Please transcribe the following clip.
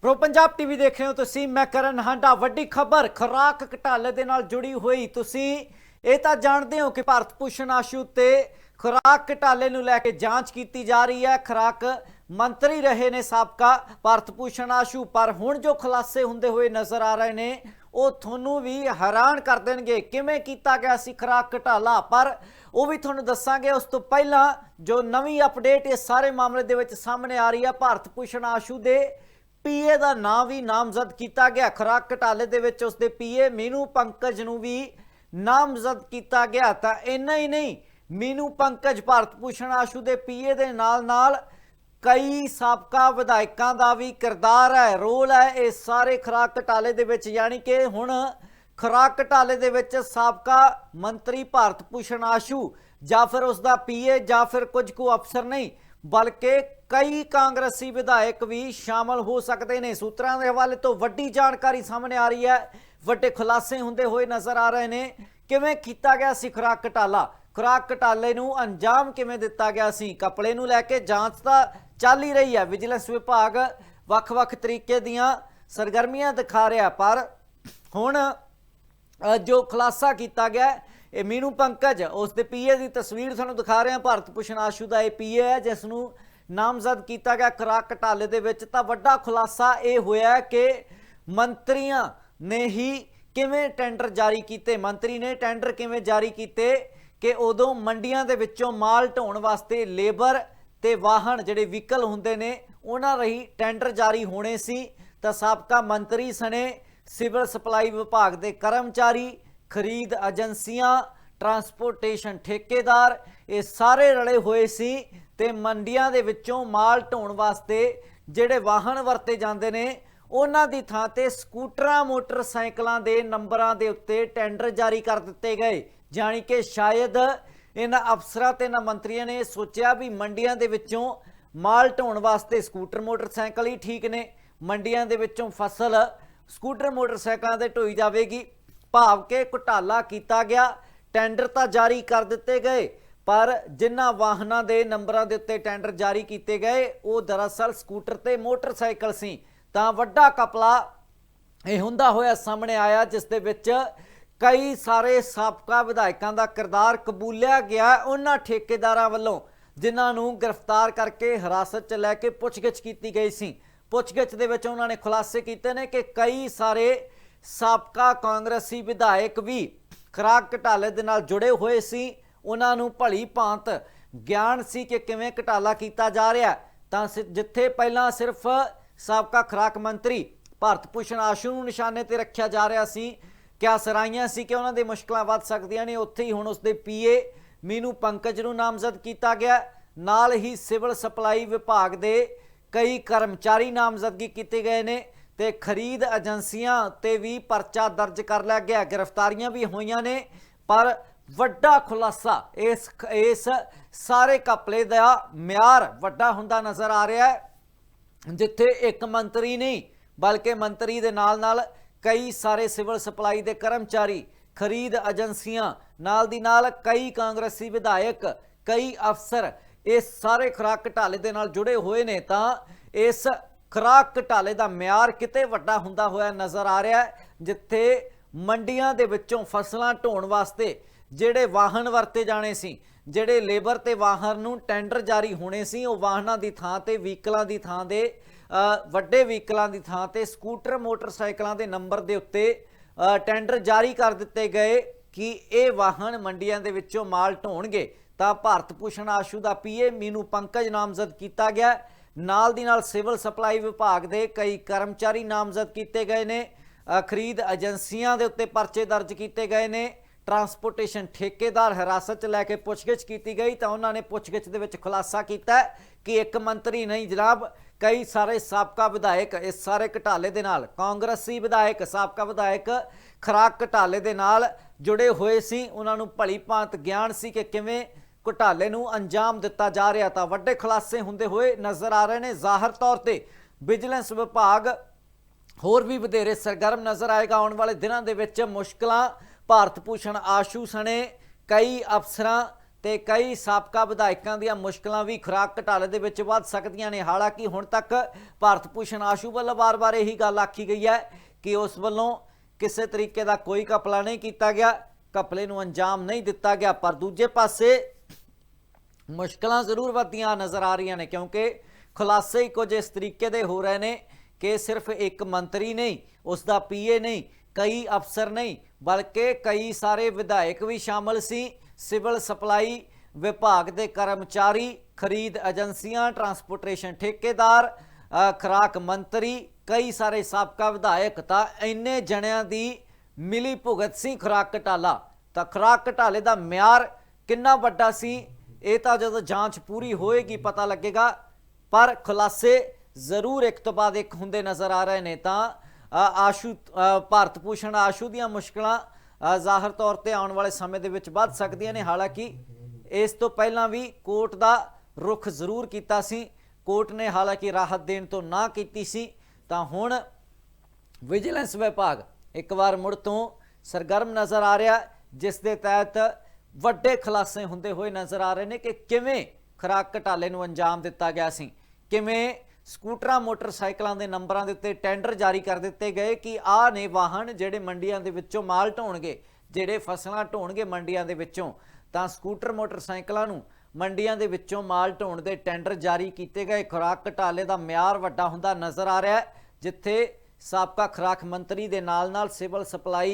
Pro Punjab TV ਦੇਖ ਰਹੇ ਹੋ ਤੁਸੀਂ। मैं करण हांडा। ਵੱਡੀ ਖਬਰ ਖੁਰਾਕ ਘੁਟਾਲੇ ਦੇ ਨਾਲ ਜੁੜੀ ਹੋਈ। ਤੁਸੀਂ ਇਹ ਤਾਂ ਜਾਣਦੇ ਹੋ ਕਿ ਭਾਰਤ ਭੂਸ਼ਣ ਆਸ਼ੂ ਤੇ ਖੁਰਾਕ ਘੁਟਾਲੇ ਨੂੰ ਲੈ ਕੇ ਜਾਂਚ ਕੀਤੀ ਜਾ ਰਹੀ ਹੈ। ਖੁਰਾਕ ਮੰਤਰੀ ਰਹੇ ਨੇ ਸਾਬਕਾ ਭਾਰਤ ਭੂਸ਼ਣ ਆਸ਼ੂ, ਪਰ ਹੁਣ ਜੋ ਖੁਲਾਸੇ ਹੁੰਦੇ ਹੋਏ ਨਜ਼ਰ ਆ ਰਹੇ ਨੇ ਉਹ ਤੁਹਾਨੂੰ ਵੀ हैरान कर देंगे। किवें कीता गया सी खुराक घोटाला, पर वो भी तुहानूं दस्सांगे। उस तो पहला जो नवीं अपडेट इस सारे मामले दे विच सामने आ रही है, भारत भूषण आशू दे पीए का नाम भी नामजद किया गया। खुराक घोटाले दे विच उसदे पीए मीनू पंकज नूं भी नामजद किया गया। तो इन्ना ही नहीं, मीनू पंकज भारत भूषण आशू दे पीए दे नाल कई साबका विधायकों का भी किरदार है, रोल है इस सारे खुराक घोटाले दे विच। यानी कि हुण खुराक घोटाले दे विच साबका मंत्री भारत भूषण आशू या फिर उसका पीए या फिर कुछ को अफसर नहीं, बल्कि कई कांग्रेसी विधायक भी शामिल हो सकते हैं। सूत्रों के हवाले तो वड्डी जानकारी सामने आ रही है, वड्डे खुलासे होंदे हुए नज़र आ रहे हैं। किवें कीता गया सी खुराक घोटाला, खुराक घोटाले नूं अंजाम किवें दिता गया सी, कपड़े नूं लैके जांच तां चल ही रही है। विजिलेंस विभाग वख-वख तरीके दीआं सरगर्मियां दिखा रहा, पर हुण जो खुलासा किया गया ये मीनू पंकज उसके पीए की तस्वीर तुहानूं दिखा रहे हैं। भारत भूषण आशू का यह पीए है जिसनूं नामजद किया गया खुराक घोटाले दे विच। तां वड्डा खुलासा ये होया कि मंत्रियों ने ही किवें टेंडर जारी किए, मंत्री ने टेंडर किवें जारी किए कि उदों मंडियां दे विच्चों माल ढोण वास्ते लेबर ते वाहन जिहड़े व्हीकल हुंदे ने उन्हां रही टेंडर जारी होने सी। तां साबका मंत्री सने सिविल सप्लाई विभाग के कर्मचारी, खरीद एजेंसियां, ट्रांसपोर्टेशन ठेकेदार ये सारे रले हुए सी। ते मंडियां दे विच्चों माल ढोण वास्ते जिहड़े वाहन वरते जांदे ने उन्हां दी थां ते स्कूटरां मोटरसाइकिलों के नंबरां दे उत्ते टेंडर जारी कर दिते गए। जानी कि शायद इन्हां अफसरां ते इन्हां मंत्रियों ने सोचा भी मंडियां दे विच्चों माल ढोण वास्ते स्कूटर मोटरसाइकिल ही ठीक ने, मंडियां दे विच्चों फसल स्कूटर मोटरसाइकिलों ते ढोई जाएगी। भाव के घोटाला किया गया, टेंडर तो जारी कर दिते गए, पर जिन्हां वाहनों के नंबरों के उत्ते टेंडर जारी किए गए वो दरअसल स्कूटर ते मोटरसाइकिल सी। तां वड्डा कपला यह हुंदा होया सामने आया, जिस दे विच कई सारे साबका विधायकों का किरदार कबूलिया गया उन्हां ठेकेदारां वल्लों जिन्हां गिरफ्तार करके हिरासत च लैके पुछगिछ की गई सी। पुछगिछ दे विच उन्होंने खुलासे किए ने कि कई सारे साबका कांग्रेसी विधायक भी खुराक घोटाले दे नाल जुड़े हुए सी। उन्होंने भली भांत ज्ञान सी कि किवें घोटाला किया जा रहा। तां जिथे पहलां सिर्फ साबका खुराक मंत्री भारत भूषण आशू नूं निशाने ते रखिया जा रहा सी, क्या सराइयां सी कि उन्हां दी मुश्किलां वध सकदियां ने, उत्थे ही हुण उसदे पीए मीनू पंकज नूं नामजद किया गया। नाल ही सिविल सप्लाई विभाग दे कई कर्मचारी नामजदगी किए गए ने ते खरीद एजेंसियां ते भी परचा दर्ज कर लिया गया, गिरफ्तारियां भी होईयां ने। पर वड्डा खुलासा इस सारे घपले का म्यार वड्डा हुंदा नज़र आ रहा है, जिथे एक मंत्री नहीं बल्कि मंत्री दे नाल कई सारे सिविल सप्लाई के कर्मचारी, खरीद एजेंसियां, नाल दी नाल कई कांग्रेसी विधायक, कई अफसर इस सारे खुराक घोटाले दे नाल जुड़े हुए ने। तां इस खुराक घोटाले का म्यार किते वड्डा हुंदा होया नज़र आ रहा है, जिथे मंडियां दे विच्चों फसलां ढोण वास्ते जिहड़े वाहन वरते जाने सी, जिहड़े लेबर ते वाहन नूं टेंडर जारी होने सी, वो वाहनां दी थां ते व्हीकलां दी थां दे ਵੱਡੇ व्हीकलों की थां ते स्कूटर मोटरसाइकिलों के नंबर के उत्ते टेंडर जारी कर दिते गए कि ये वाहन मंडियां दे विच्चों माल ढोणगे। तां भारत भूषण आशू का पीए मीनू पंकज नामजद किया गया। नाल दी नाल सिविल सप्लाई विभाग के कई कर्मचारी नामजद किए गए ने, खरीद एजेंसियां दे उत्ते परचे दर्ज किए गए ने, ट्रांसपोर्टेशन ठेकेदार हिरासत च लैके पुछगिछ की गई। तो उन्होंने पुछगिछ दे विच खुलासा किया कि एक मंत्री नहीं जनाब, कई सारे साबका विधायक इस सारे घोटाले दे नाल, कांग्रेसी विधायक, साबका विधायक खुराक घोटाले दे नाल जुड़े हुए सी। उन्होंने भली भांत ज्ञान सी कि किवें घोटाले नूं अंजाम दिता जा रहा। था वड्डे खुलासे हुंदे हुए नज़र आ रहे हैं। ज़ाहिर तौर पर विजिलेंस विभाग होर भी वधेरे सरगर्म नज़र आएगा आने वाले दिनों के विच। मुश्किलां भारत भूषण आशू सने कई अफसरां ਤੇ ਕਈ ਸਾਬਕਾ ਵਿਧਾਇਕਾਂ ਦੀਆਂ ਮੁਸ਼ਕਲਾਂ ਵੀ ਖੁਰਾਕ ਘਟਾਲੇ ਦੇ ਵਿੱਚ ਵੱਧ ਸਕਦੀਆਂ ਨੇ। ਹਾਲਾਂਕਿ ਹੁਣ ਤੱਕ ਭਾਰਤ ਭੂਸ਼ਣ ਆਸ਼ੂ ਵੱਲੋਂ ਵਾਰ-ਵਾਰ ਇਹੀ ਗੱਲ ਆਖੀ ਗਈ ਹੈ ਕਿ ਉਸ ਵੱਲੋਂ ਕਿਸੇ ਤਰੀਕੇ ਦਾ ਕੋਈ ਘਪਲਾ ਨਹੀਂ ਕੀਤਾ ਗਿਆ, ਘਪਲੇ ਨੂੰ ਅੰਜਾਮ ਨਹੀਂ ਦਿੱਤਾ ਗਿਆ। ਪਰ ਦੂਜੇ ਪਾਸੇ ਮੁਸ਼ਕਲਾਂ ਜ਼ਰੂਰ ਵੱਧਦੀਆਂ ਨਜ਼ਰ ਆ ਰਹੀਆਂ ਨੇ, ਕਿਉਂਕਿ ਖੁਲਾਸੇ ਹੀ ਕੁਝ ਇਸ ਤਰੀਕੇ ਦੇ ਹੋ ਰਹੇ ਨੇ ਕਿ ਸਿਰਫ ਇੱਕ ਮੰਤਰੀ ਨਹੀਂ, ਉਸ ਦਾ ਪੀਏ ਨਹੀਂ, ਕਈ ਅਫਸਰ ਨਹੀਂ, ਬਲਕਿ ਕਈ ਸਾਰੇ ਵਿਧਾਇਕ ਵੀ ਸ਼ਾਮਲ ਸੀ। ਸਿਵਲ ਸਪਲਾਈ ਵਿਭਾਗ ਦੇ ਕਰਮਚਾਰੀ, ਖਰੀਦ ਏਜੰਸੀਆਂ, ਟਰਾਂਸਪੋਰਟੇਸ਼ਨ ਠੇਕੇਦਾਰ, ਖੁਰਾਕ ਮੰਤਰੀ, ਕਈ ਸਾਰੇ ਸਾਬਕਾ ਵਿਧਾਇਕ, ਤਾਂ ਇੰਨੇ ਜਣਿਆਂ ਦੀ ਮਿਲੀ ਭੁਗਤ ਸੀ ਖੁਰਾਕ ਘਟਾਲਾ। ਤਾਂ ਖੁਰਾਕ ਘਟਾਲੇ ਦਾ ਮਿਆਰ ਕਿੰਨਾ ਵੱਡਾ ਸੀ ਇਹ ਤਾਂ ਜਦੋਂ ਜਾਂਚ ਪੂਰੀ ਹੋਏਗੀ ਪਤਾ ਲੱਗੇਗਾ, ਪਰ ਖੁਲਾਸੇ ਜ਼ਰੂਰ ਇੱਕ ਤੋਂ ਬਾਅਦ ਇੱਕ ਹੁੰਦੇ ਨਜ਼ਰ ਆ ਰਹੇ ਨੇ। ਤਾਂ ਆਸ਼ੂ ਭਾਰਤ ਭੂਸ਼ਣ ਆਸ਼ੂ ਦੀਆਂ ਮੁਸ਼ਕਲਾਂ ਜ਼ਾਹਰ ਤੌਰ ਤੇ ਆਉਣ ਵਾਲੇ ਸਮੇਂ ਦੇ ਵਿੱਚ ਵੱਧ ਸਕਦੀਆਂ ਨੇ। ਹਾਲਾਂਕਿ ਇਸ ਤੋਂ ਪਹਿਲਾਂ ਵੀ ਕੋਰਟ ਦਾ ਰੁਖ ਜ਼ਰੂਰ ਕੀਤਾ ਸੀ, ਕੋਰਟ ਨੇ ਹਾਲਾਂਕਿ ਰਾਹਤ ਦੇਣ ਤੋਂ ਨਾ ਕੀਤੀ ਸੀ। ਤਾਂ ਹੁਣ ਵਿਜੀਲੈਂਸ ਵਿਭਾਗ ਇੱਕ ਵਾਰ ਮੁੜ ਤੋਂ ਸਰਗਰਮ ਨਜ਼ਰ ਆ ਰਿਹਾ, ਜਿਸ ਦੇ ਤਹਿਤ ਵੱਡੇ ਖੁਲਾਸੇ ਹੁੰਦੇ ਹੋਏ ਨਜ਼ਰ ਆ ਰਹੇ ਨੇ ਕਿ ਕਿਵੇਂ ਖੁਰਾਕ ਘਟਾਲੇ ਨੂੰ ਅੰਜਾਮ ਦਿੱਤਾ ਗਿਆ ਸੀ, ਕਿਵੇਂ ਸਕੂਟਰਾਂ ਮੋਟਰਸਾਈਕਲਾਂ ਦੇ ਨੰਬਰਾਂ ਦੇ ਉੱਤੇ ਟੈਂਡਰ ਜਾਰੀ ਕਰ ਦਿੱਤੇ ਗਏ ਕਿ ਆਹ ਨੇ ਵਾਹਨ ਜਿਹੜੇ ਮੰਡੀਆਂ ਦੇ ਵਿੱਚੋਂ ਮਾਲ ਢੋਣਗੇ, ਜਿਹੜੇ ਫਸਲਾਂ ਢੋਣਗੇ ਮੰਡੀਆਂ ਦੇ ਵਿੱਚੋਂ। ਤਾਂ ਸਕੂਟਰ ਮੋਟਰਸਾਈਕਲਾਂ ਨੂੰ ਮੰਡੀਆਂ ਦੇ ਵਿੱਚੋਂ ਮਾਲ ਢੋਣ ਦੇ ਟੈਂਡਰ ਜਾਰੀ ਕੀਤੇ ਗਏ। ਖੁਰਾਕ ਘਟਾਲੇ ਦਾ ਮਿਆਰ ਵੱਡਾ ਹੁੰਦਾ ਨਜ਼ਰ ਆ ਰਿਹਾ ਹੈ, ਜਿੱਥੇ ਸਾਬਕਾ ਖੁਰਾਕ ਮੰਤਰੀ ਦੇ ਨਾਲ-ਨਾਲ ਸਿਵਲ ਸਪਲਾਈ